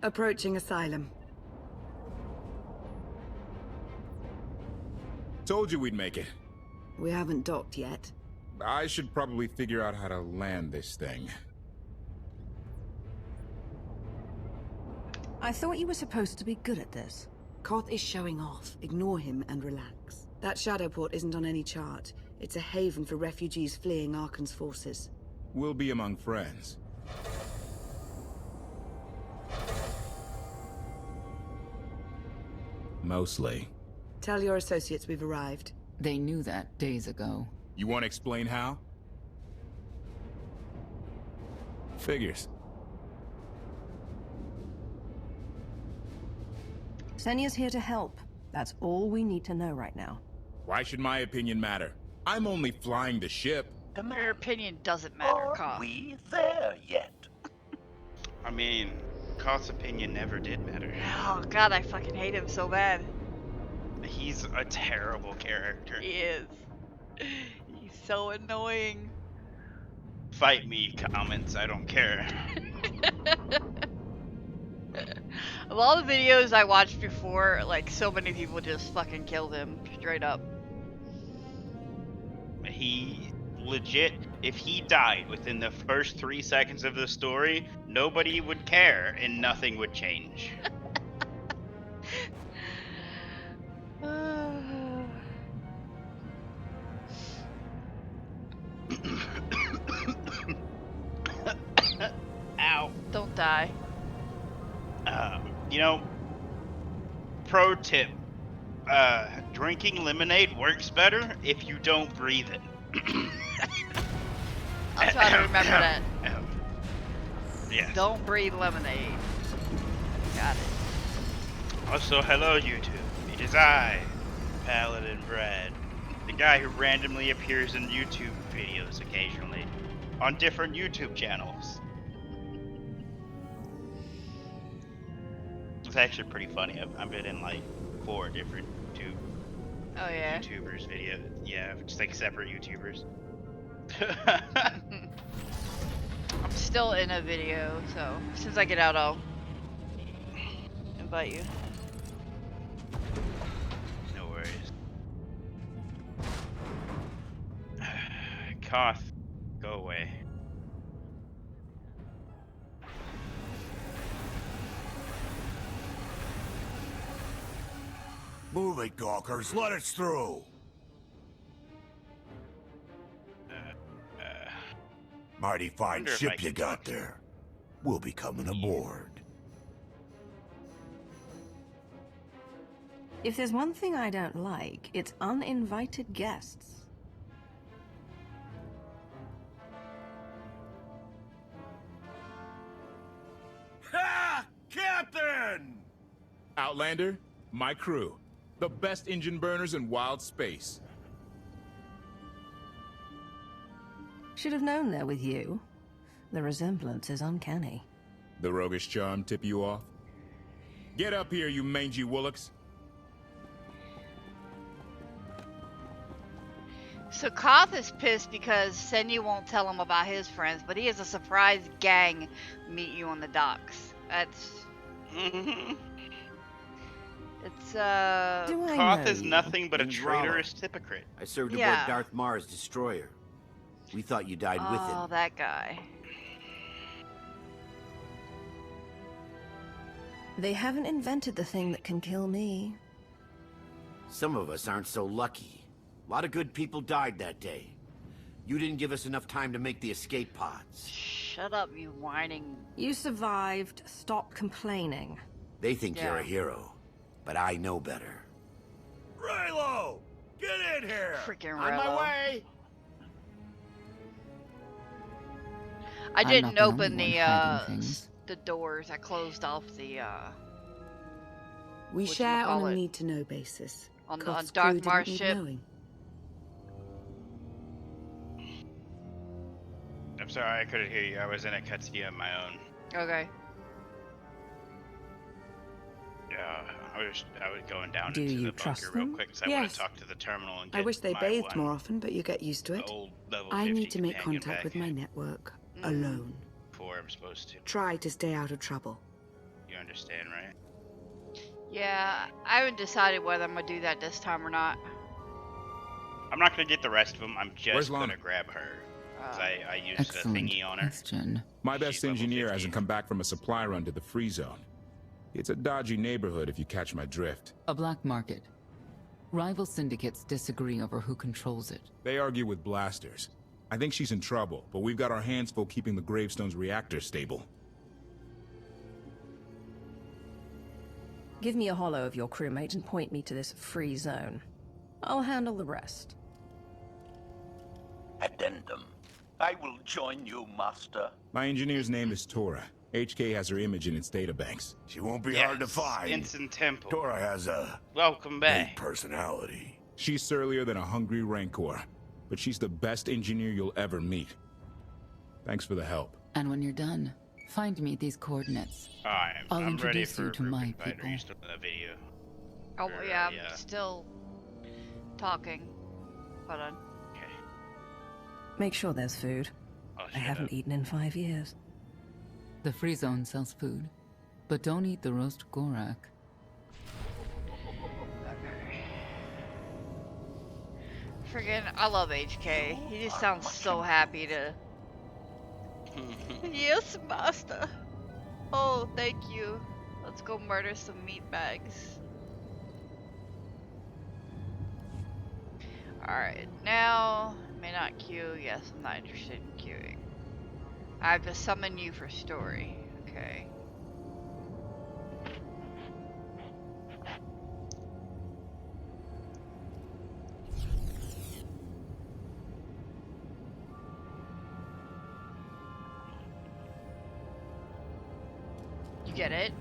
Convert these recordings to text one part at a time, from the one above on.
Approaching Asylum. Told you we'd make it. We haven't docked yet. I should probably figure out how to land this thing. I thought you were supposed to be good at this. Koth is showing off. Ignore him and relax. That Shadowport isn't on any chart. It's a haven for refugees fleeing Arkan's forces. We'll be among friends. Mostly. Tell your associates we've arrived. They knew that days ago. You want to explain how? Figures. Senya's here to help. That's all we need to know right now. Why should my opinion matter? I'm only flying the ship. Your opinion doesn't matter, Koth. Are we there yet? I mean, Koth's opinion never did matter. Oh god, I fucking hate him so bad. He's a terrible character. He is. He's so annoying. Fight me, comments, I don't care. Of all the videos I watched before, like, so many people just fucking killed him, straight up. He legit, if he died within the first 3 seconds of the story, nobody would care and nothing would change. Ow. Don't die. You know, pro tip, drinking lemonade works better if you don't breathe it. I'll try to remember that. Yeah. Don't breathe lemonade. Got it. Also, hello YouTube. It is I, Paladin Brad, the guy who randomly appears in YouTube videos occasionally, on different YouTube channels. It's actually pretty funny. I've been in like 4 different Oh yeah. YouTubers video. Yeah, just like separate YouTubers. I'm still in a video, so as soon as I get out, I'll invite you. No worries. Koth, go away. Move it, gawkers. Let us through. Mighty fine wonder if I ship can you got talk to there. We'll be coming aboard. If there's one thing I don't like, it's uninvited guests. Ha! Captain! Outlander, my crew. The best engine burners in wild space. Should have known they're with you. The resemblance is uncanny. The roguish charm tip you off? Get up here, you mangy woolocks. So Koth is pissed because Senya won't tell him about his friends, but he has a surprise gang meet you on the docks. That's... It's, Do I Koth know is you? nothing but a In traitorous hypocrite. I served aboard Yeah. Darth Mar's destroyer. We thought you died with Oh, him. that guy. They haven't invented the thing that can kill me. Some of us aren't so lucky. A lot of good people died that day. You didn't give us enough time to make the escape pods. Shut up, you whining... You survived. Stop complaining. They think you're Yeah. a hero, but I know better. Raylo! Get in here! Freaking On my Rello. way! I I'm didn't not the only open one the, hiding things. the doors. I closed off the, We share on a whatchamacallit? need-to-know basis. On Koth's Darth crew didn't Mar's need ship? knowing. I'm sorry, I couldn't hear you. I was in a cutscene of my own. Okay. Yeah, I was going down Do into you the trust bunker real them? quick because I want Yes. to talk to the terminal and get I wish they my bathed one more often, but you get used to it. old level I 50 need to make companion contact with back my network, Mm. alone. before I'm supposed to. Try to stay out of trouble. You You understand, right? Yeah, I haven't decided whether I'm gonna do that this time or not. I'm not gonna get the rest of them. I'm Where's just Lana? gonna grab her. Because I used the Excellent thingy on her. question. My She's best level engineer 15. hasn't come back from a supply run to the free zone. It's a dodgy neighborhood if you catch my drift. A black market. Rival syndicates disagree over who controls it. They argue with blasters. I think she's in trouble, but we've got our hands full keeping the Gravestone's reactor stable. Give me a holo of your crewmate and point me to this free zone. I'll handle the rest. Addendum. I will join you, Master. My engineer's name is Tora. HK has her image in its databanks. She won't be Yes, hard to find. Instant Temple. Tora has a Welcome big back. personality. She's surlier than a hungry rancor, but she's the best engineer you'll ever meet. Thanks for the help. And when you're done, find me these coordinates. Alright, I'll I'm ready introduce for you to Group my Invader. people. You still in the video. Oh Or, yeah, yeah. I'm still talking. Hold on. Okay. Make sure there's food. Oh, I shut haven't up. eaten in 5 years. The free zone sells food, but don't eat the roast gorak. Friggin', I love HK. He just sounds so happy to. Yes, master. Oh, thank you. Let's go murder some meat bags. Alright, now, may not queue. Yes, I'm not interested in queuing. I have to summon you for story. Okay. You get it?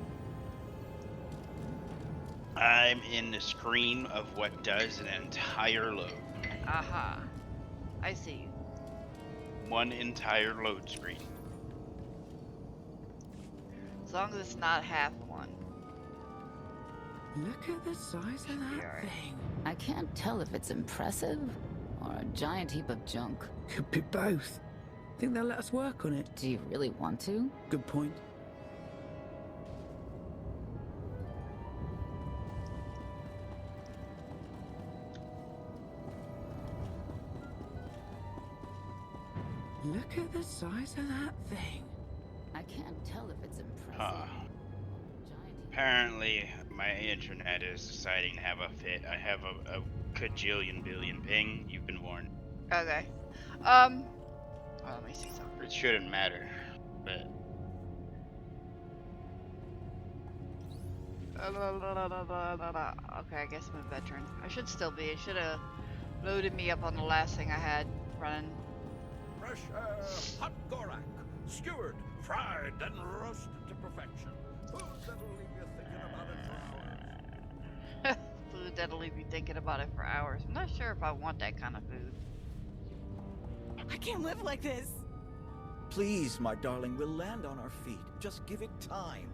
I'm in the screen of what does an entire load. Aha. I see you. One entire load screen. As long as it's not half one. Look at the size of that Alright. thing. I can't tell if it's impressive or a giant heap of junk. Could be both. Think they'll let us work on it? Do you really want to? Good point. Look at the size of that thing. I can't tell if it's impressive. Huh. Giant heap- Apparently, my internet is deciding to have a fit. I have a cajillion billion ping. You've been warned. Okay. Well, let me see something. It shouldn't matter, but Okay, I guess I'm a veteran. I should still be. It should have loaded me up on the last thing I had running. Fresh hot gorak, skewered, fried, and roasted to perfection. Food that'll leave you thinking about it for hours. Food that'll leave you thinking about it for hours. I'm not sure if I want that kind of food. I can't live like this. Please, my darling, we'll land on our feet. Just give it time.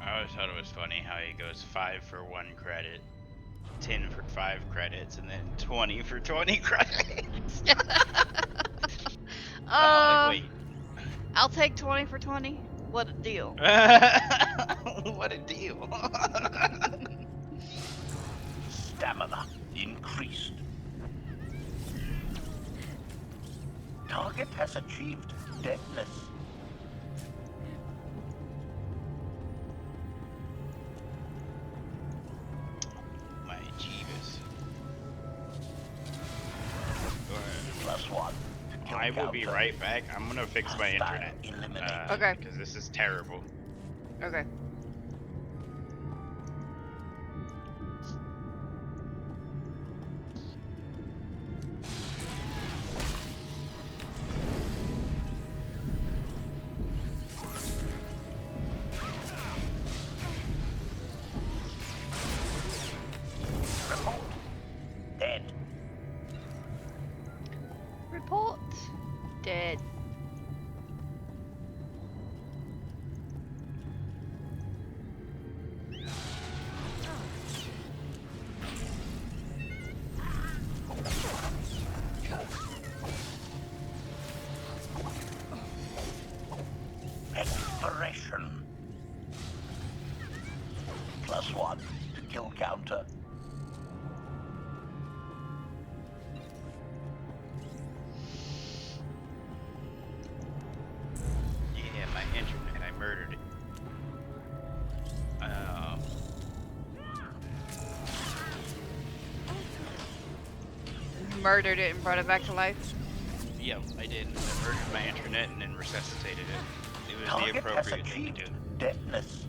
I always thought it was funny how he goes 5 for 1 credit, 10 for 5 credits, and then 20 for 20 credits. I'm like, I'll take 20 for 20. What a deal. wait. What a deal. Stamina increased. Target has achieved deadness. My Jeebus. +1. to kill I will be counter. right back. I'm gonna fix my Hostile internet. eliminated. Okay. Because this is terrible. Okay. Report. Dead. Report. Dead. counter. Yeah, my internet. I murdered it. Murdered it and brought it back to life. Yep, I did. I murdered my internet and then resuscitated it. It was the Target has appropriate thing to achieved do. deadness.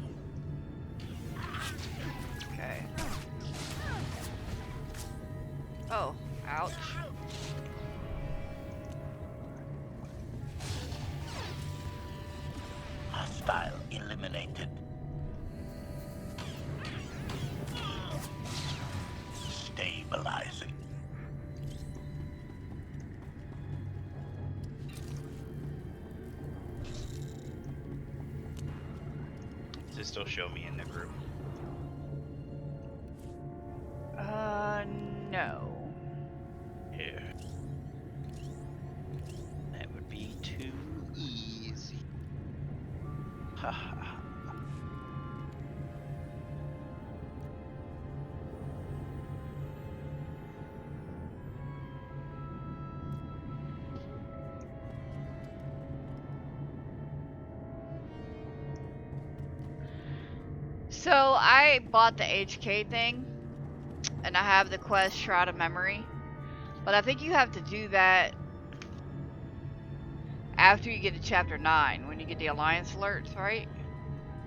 Okay. Oh, ouch. Hostile eliminated. Stabilizing. Does it still show me in the group? No. Yeah. That would be too easy. Haha. So I bought the HK thing, and I have the quest Shroud of Memory, but I think you have to do that after you get to chapter 9, when you get the Alliance alerts, right?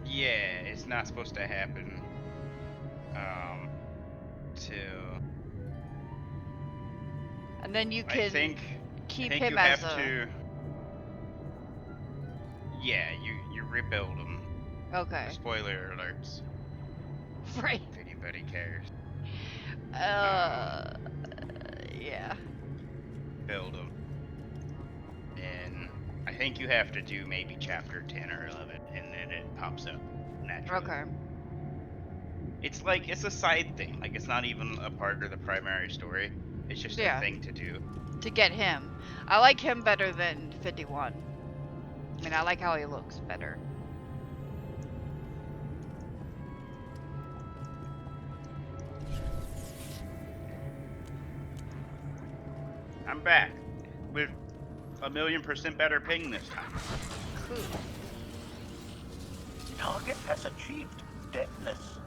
Yeah, it's not supposed to happen. And then you I can think keep you him have as a... to. Yeah, you rebuild them. Okay. Spoiler alerts. Right. If anybody cares. Yeah. Build them. And I think you have to do maybe chapter 10 or 11, and then it pops up naturally. Okay. It's like, it's a side thing. Like, it's not even a part of the primary story. It's just a thing to do. To get him. I like him better than 51. I mean, I like how he looks better. I'm back with 1,000,000% better ping this time. Cool. Target has achieved deadness.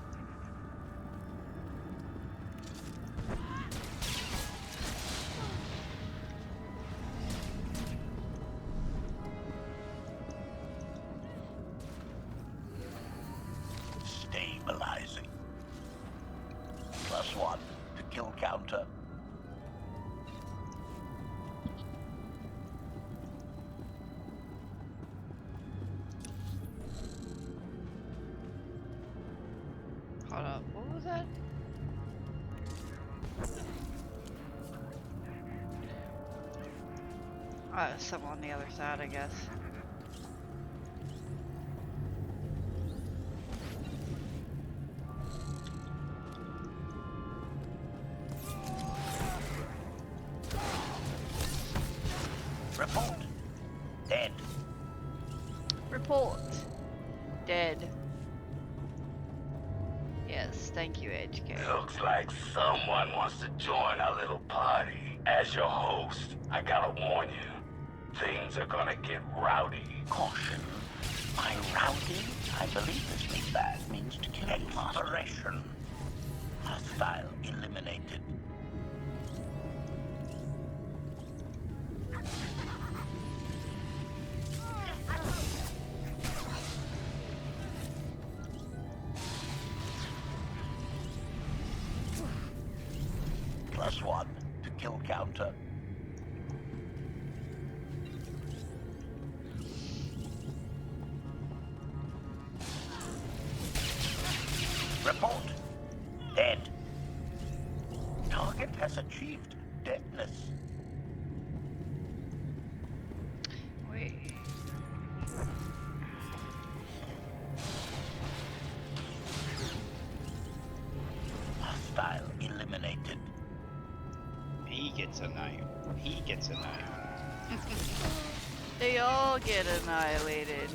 Stabilizing. +1 to kill counter. Hold up. What was that? Some on the other side, I guess. Report. Dead. Report. Dead. Yes, thank you, HK. Looks like someone wants to join our little party. As your host, I gotta warn you, things are gonna get rowdy. Caution. By rowdy, I believe this means that means to kill Expiration. Hostile eliminated. +1 to kill counter. Report. Dead. Target has achieved deadness. Wait. Hostile eliminated. He gets a knife. He gets a knife. They all get annihilated.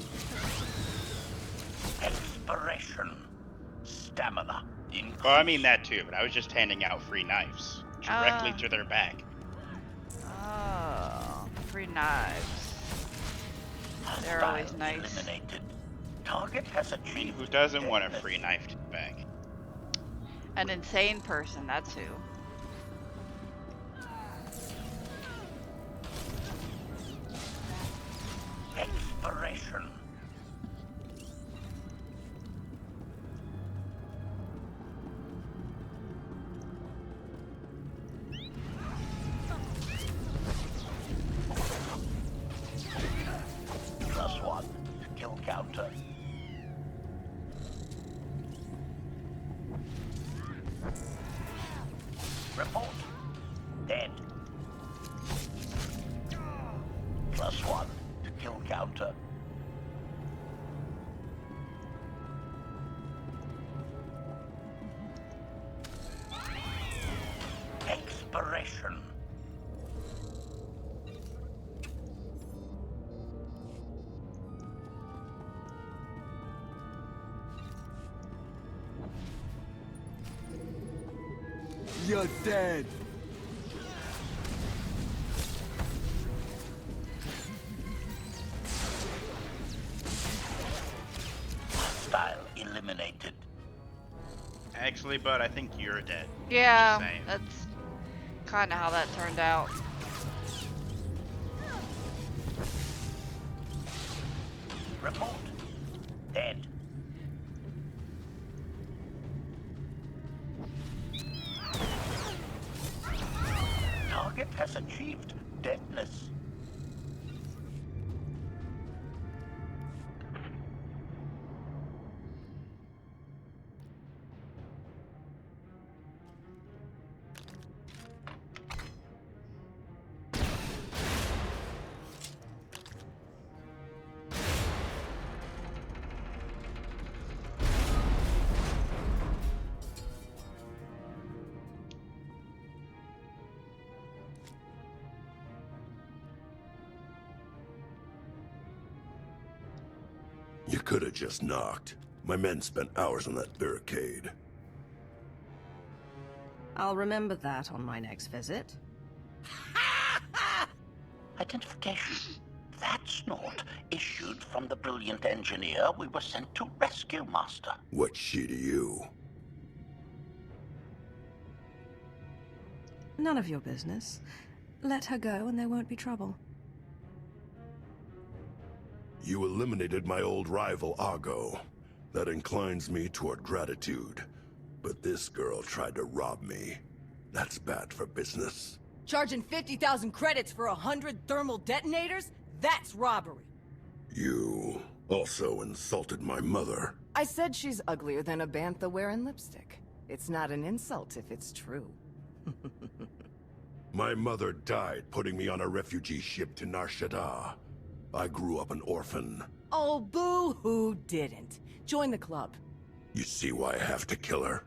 Expiration. Stamina. Well, I mean that too, but I was just handing out free knives directly to their back. Oh, free knives. They're always nice. Eliminated. Target has achieved. Who doesn't want a free knife to the back? An insane person, that's who. Expiration. +1. Kill counter. Report. Dead. +1 to kill counter. Expiration. You're dead. Hostile eliminated. Actually, bud, I think you're dead. Yeah, Just saying. that's kind of how that turned out. Report. Dead. Target has achieved deadness. You could have just knocked. My men spent hours on that barricade. I'll remember that on my next visit. Identification. That's not issued from the brilliant engineer we were sent to rescue, Master. What's she to you? None of your business. Let her go and there won't be trouble. You eliminated my old rival, Argo. That inclines me toward gratitude. But this girl tried to rob me. That's bad for business. Charging 50,000 credits for 100 thermal detonators? That's robbery. You also insulted my mother. I said she's uglier than a bantha wearing lipstick. It's not an insult if it's true. My mother died putting me on a refugee ship to Nar Shaddaa. I grew up an orphan. Oh, boo-hoo didn't. Join the club. You see why I have to kill her?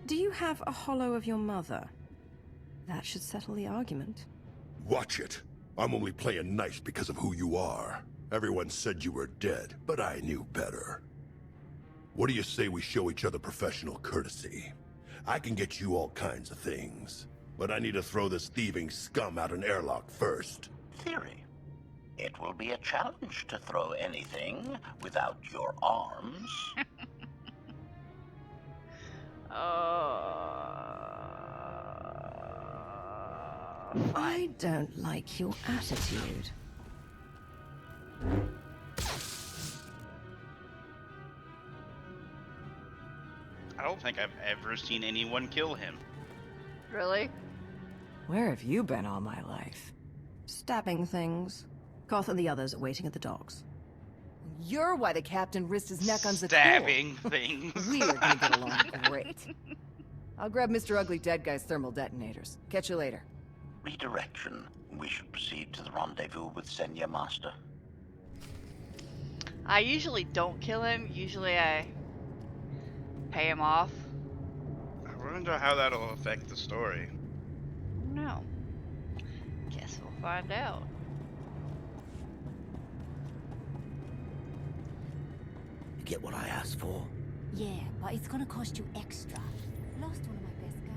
Do you have a hollow of your mother? That should settle the argument. Watch it. I'm only playing nice because of who you are. Everyone said you were dead, but I knew better. What do you say we show each other professional courtesy? I can get you all kinds of things, but I need to throw this thieving scum out an airlock first. Theory. It will be a challenge to throw anything without your arms. I don't like your attitude. I don't think I've ever seen anyone kill him. Really? Where have you been all my life? Stabbing things. Koth and the others are waiting at the docks. You're why the captain risked his neck on Zator. Stabbing things. We're gonna get along great. I'll grab Mr. Ugly Dead Guy's thermal detonators. Catch you later. Redirection. We should proceed to the rendezvous with Zannah, Master. I usually don't kill him. Usually I pay him off. I wonder how that'll affect the story. No. Guess we'll find out. get what I asked for. Yeah, but it's gonna cost you extra. Lost one of my best guys.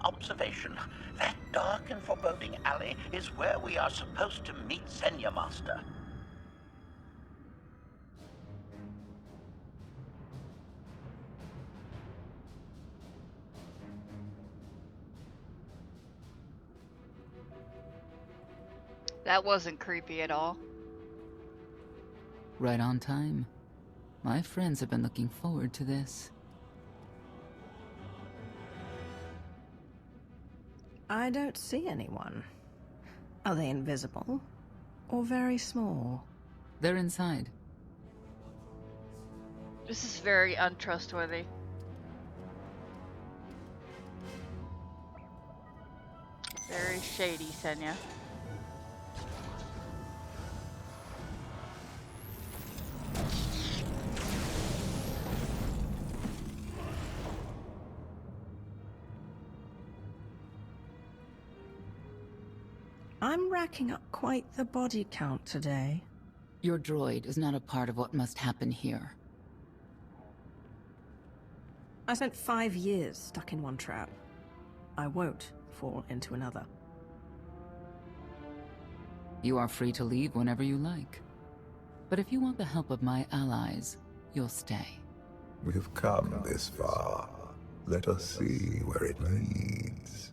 Observation. That dark and foreboding alley is where we are supposed to meet Zannah Master. That wasn't creepy at all. Right on time. My friends have been looking forward to this. I don't see anyone. Are they invisible? Or very small? They're inside. This is very untrustworthy. Very shady, Zannah. I'm racking up quite the body count today. Your droid is not a part of what must happen here. I spent 5 years stuck in one trap. I won't fall into another. You are free to leave whenever you like. But if you want the help of my allies, you'll stay. We've come this far. Let us see where it leads.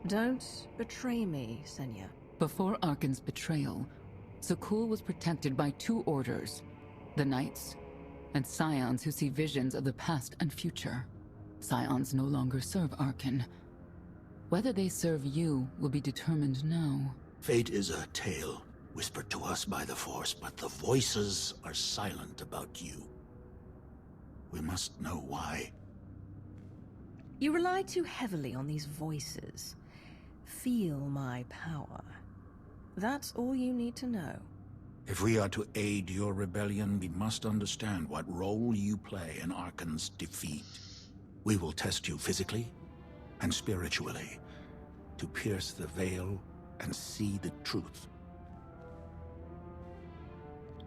Don't betray me, Zannah. Before Arkan's betrayal, Zakul was protected by 2 orders. The Knights, and Scions who see visions of the past and future. Scions no longer serve Arkan. Whether they serve you will be determined now. Fate is a tale whispered to us by the Force, but the voices are silent about you. We must know why. You rely too heavily on these voices. Feel my power. That's all you need to know. If we are to aid your rebellion, we must understand what role you play in Arkan's defeat. We will test you physically and spiritually to pierce the veil and see the truth.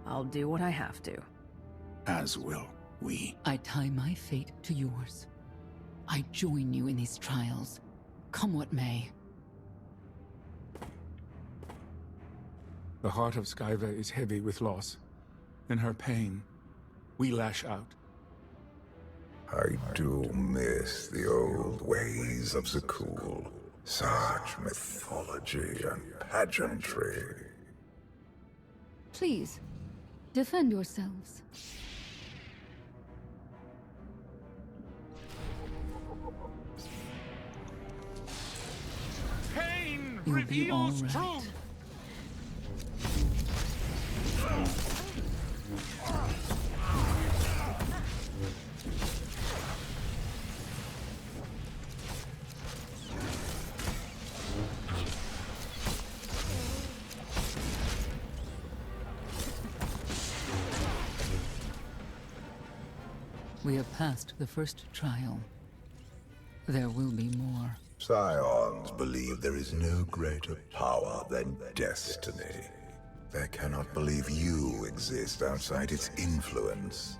I'll do what I have to. As will we. I tie my fate to yours. I join you in these trials, come what may. The heart of Skyva is heavy with loss. In her pain, we lash out. I do miss the old ways of Zakul. Such mythology and pageantry. Please, defend yourselves. Pain You'll be all reveals right. truth. We have passed the first trial. There will be more. Scions believe there is no greater power than destiny. They cannot believe you exist outside its influence.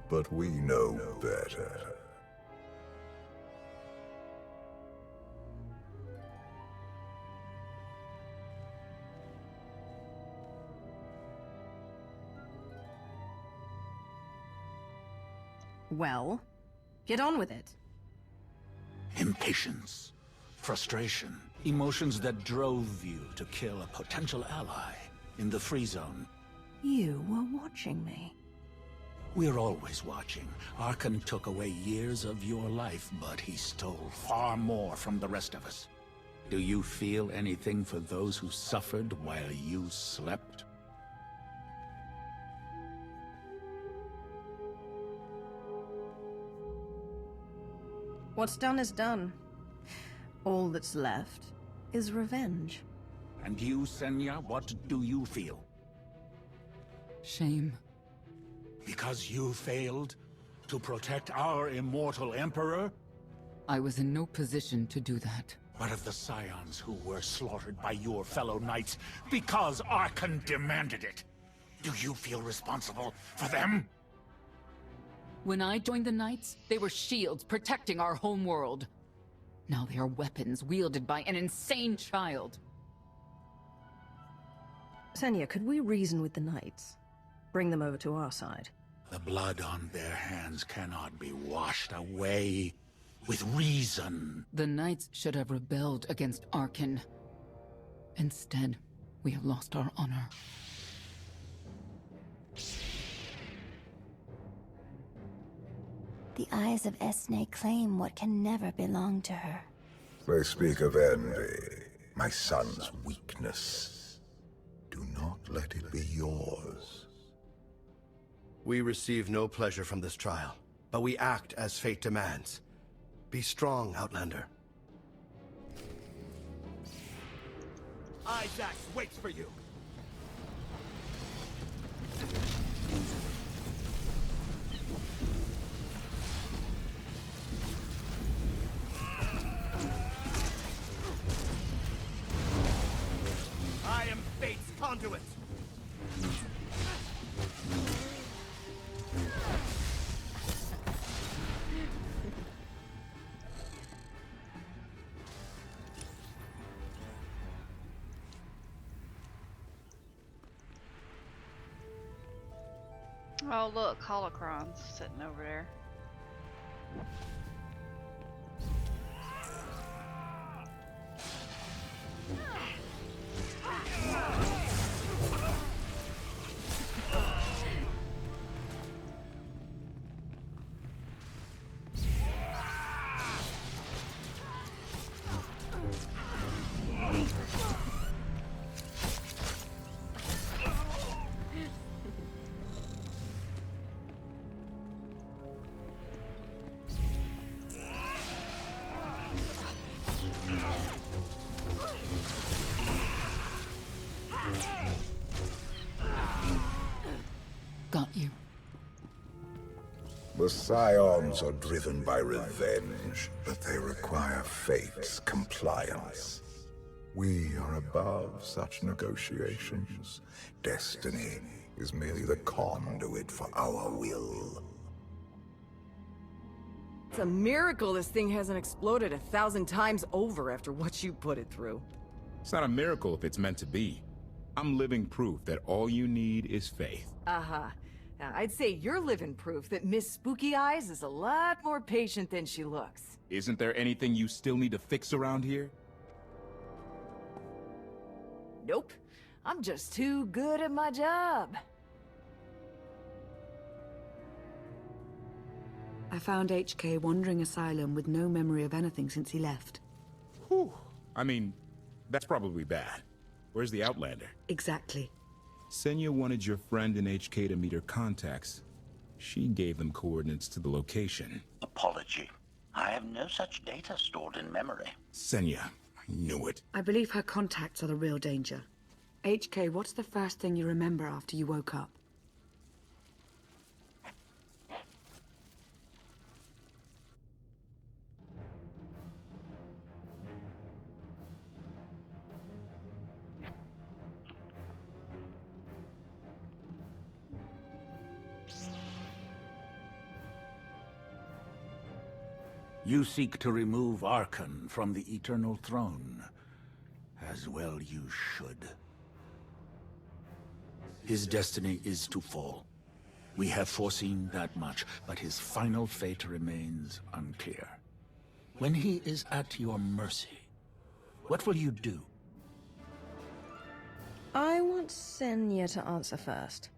But we know better. Well, get on with it. Impatience, frustration, emotions that drove you to kill a potential ally in the free zone. You were watching me. We're always watching. Arkan took away years of your life, but he stole far more from the rest of us. Do you feel anything for those who suffered while you slept? What's done is done. All that's left is revenge. And you, Zannah, what do you feel? Shame Because you failed to protect our immortal Emperor? I was in no position to do that. But of the Scions who were slaughtered by your fellow knights because Archon demanded it, do you feel responsible for them? When I joined the Knights, they were shields protecting our home world. Now they are weapons wielded by an insane child. Zannah, could we reason with the Knights? Bring them over to our side. The blood on their hands cannot be washed away with reason. The Knights should have rebelled against Archon. Instead, we have lost our honor. The eyes of Esne claim what can never belong to her. They speak of envy, my son's weakness. Do not let it be yours. We receive no pleasure from this trial, but we act as fate demands. Be strong, Outlander. Isaac waits for you. I am fate's conduit. Oh look, holocrons sitting over there. Got you. The Scions are driven by revenge, but they require fate's compliance. We are above such negotiations. Destiny is merely the conduit for our will. It's a miracle this thing hasn't exploded 1,000 times over after what you put it through. It's not a miracle if it's meant to be. I'm living proof that all you need is faith. Uh-huh. Now, I'd say you're living proof that Miss Spooky Eyes is a lot more patient than she looks. Isn't there anything you still need to fix around here? Nope. I'm just too good at my job. I found HK wandering Asylum with no memory of anything since he left. Whew. I mean, that's probably bad. Where's the Outlander? Exactly. Zannah wanted your friend in HK to meet her contacts. She gave them coordinates to the location. Apology. I have no such data stored in memory. Zannah, I knew it. I believe her contacts are the real danger. HK, what's the first thing you remember after you woke up? You seek to remove Archon from the Eternal Throne. As well you should. His destiny is to fall. We have foreseen that much, but his final fate remains unclear. When he is at your mercy, what will you do? I want Zannah to answer first.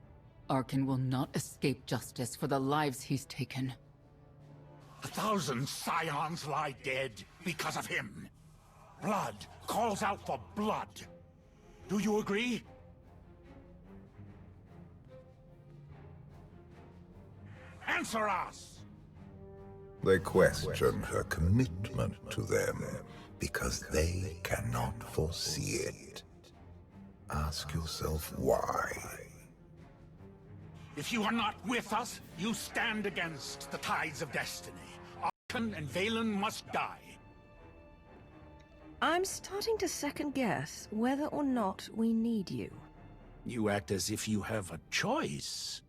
Archon will not escape justice for the lives he's taken. 1,000 Scions lie dead because of him. Blood calls out for blood. Do you agree? Answer us! They question her commitment to them because they cannot foresee it. Ask yourself why. If you are not with us, you stand against the tides of destiny. Arkan and Valen must die. I'm starting to second-guess whether or not we need you. You act as if you have a choice.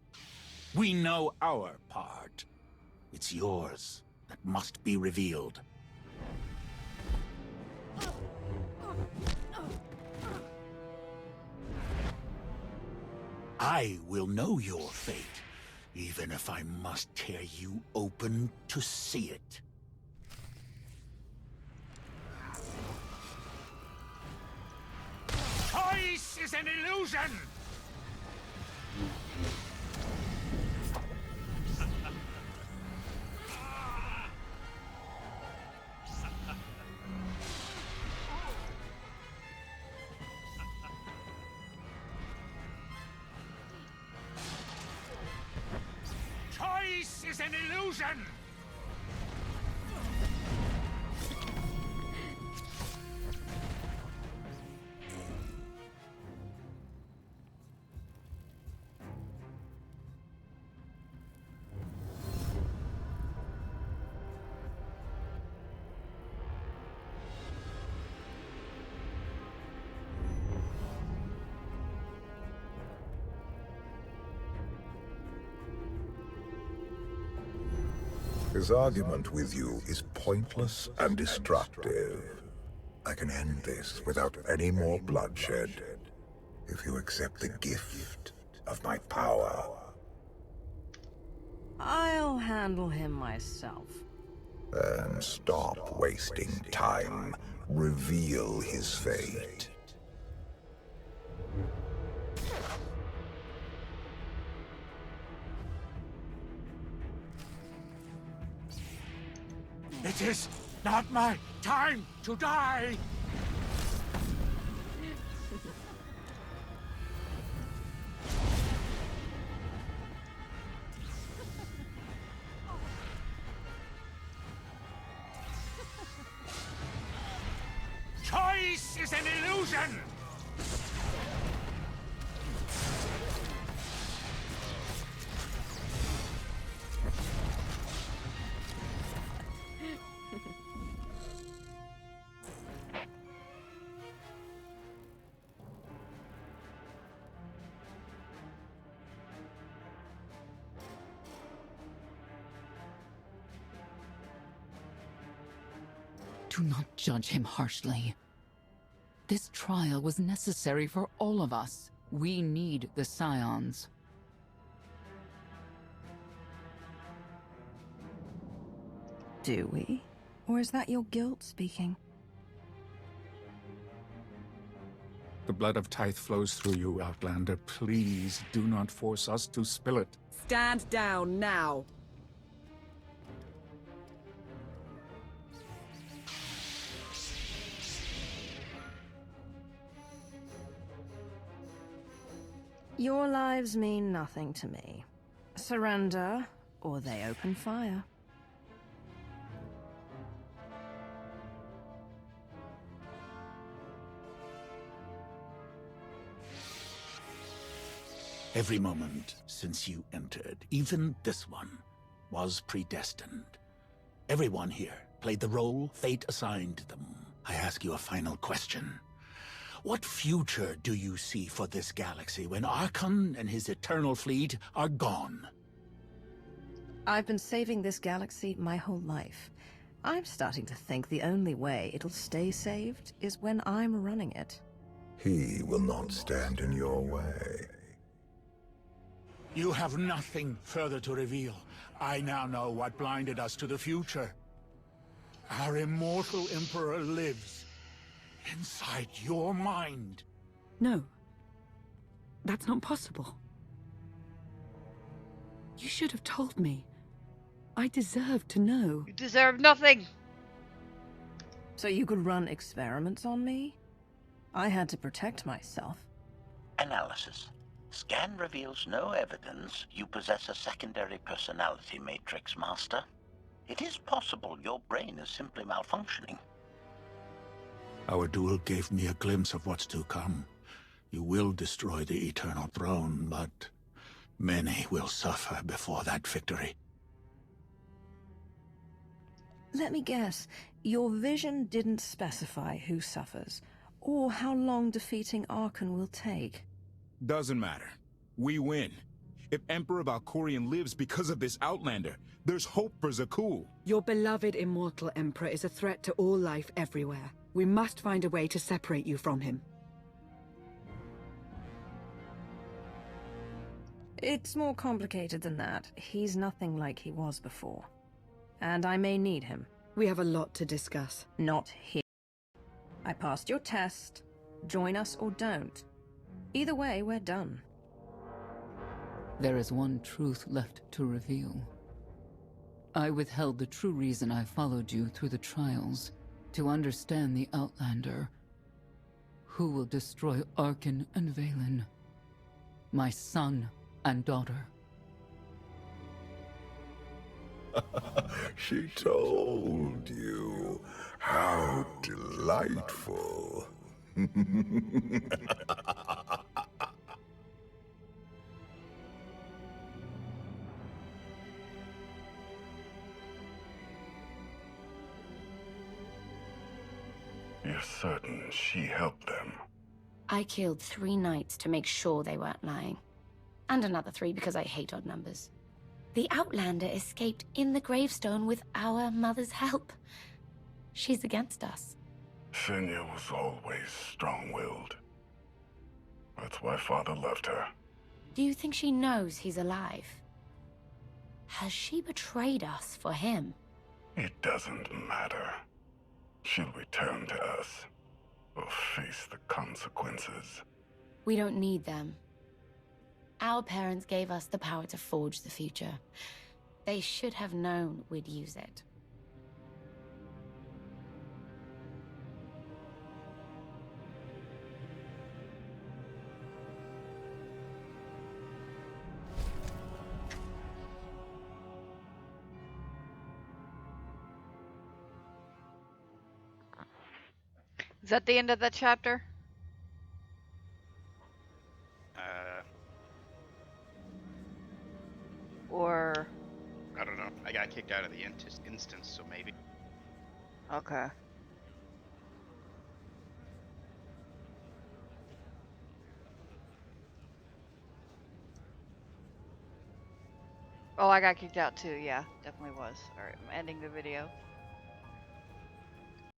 We know our part. It's yours that must be revealed. I will know your fate, even if I must tear you open to see it. Choice is an illusion! Choice is an illusion! His argument with you is pointless and destructive. I can end this without any more bloodshed, if you accept the gift of my power. I'll handle him myself. Then stop wasting time. Reveal his fate. It is not my time to die! Choice is an illusion! Do not judge him harshly. This trial was necessary for all of us. We need the Scions. Do we? Or is that your guilt speaking? The blood of Tithe flows through you, Outlander. Please do not force us to spill it. Stand down now. Your lives mean nothing to me. Surrender, or they open fire. Every moment since you entered, even this one, was predestined. Everyone here played the role fate assigned them. I ask you a final question. What future do you see for this galaxy when Archon and his eternal fleet are gone? I've been saving this galaxy my whole life. I'm starting to think the only way it'll stay saved is when I'm running it. He will not stand in your way. You have nothing further to reveal. I now know what blinded us to the future. Our immortal Emperor lives inside your mind. No. That's not possible. You should have told me. I deserve to know. You deserve nothing. So you could run experiments on me? I had to protect myself. Analysis. Scan reveals no evidence you possess a secondary personality matrix, Master. It is possible your brain is simply malfunctioning. Our duel gave me a glimpse of what's to come. You will destroy the Eternal Throne, but Many will suffer before that victory. Let me guess, your vision didn't specify who suffers, or how long defeating Archon will take. Doesn't matter. We win. If Emperor Valkorion lives because of this Outlander, there's hope for Zakul. Your beloved immortal Emperor is a threat to all life everywhere. We must find a way to separate you from him. It's more complicated than that. He's nothing like he was before. And I may need him. We have a lot to discuss. Not here. I passed your test. Join us or don't. Either way, we're done. There is one truth left to reveal. I withheld the true reason I followed you through the trials, to understand the Outlander, who will destroy Archon and Valen, my son and daughter. She told you. How delightful. You're certain she helped them? I killed 3 knights to make sure they weren't lying. And another 3 because I hate odd numbers. The Outlander escaped in the gravestone with our mother's help. She's against us. Zannah was always strong-willed. That's why Father left her. Do you think she knows he's alive? Has she betrayed us for him? It doesn't matter. She'll return to us. We'll face the consequences. We don't need them. Our parents gave us the power to forge the future. They should have known we'd use it. Is that the end of that chapter? Or... I don't know. I got kicked out of the instance, so maybe. Okay. Oh, I got kicked out too. Yeah, definitely was. Alright, I'm ending the video.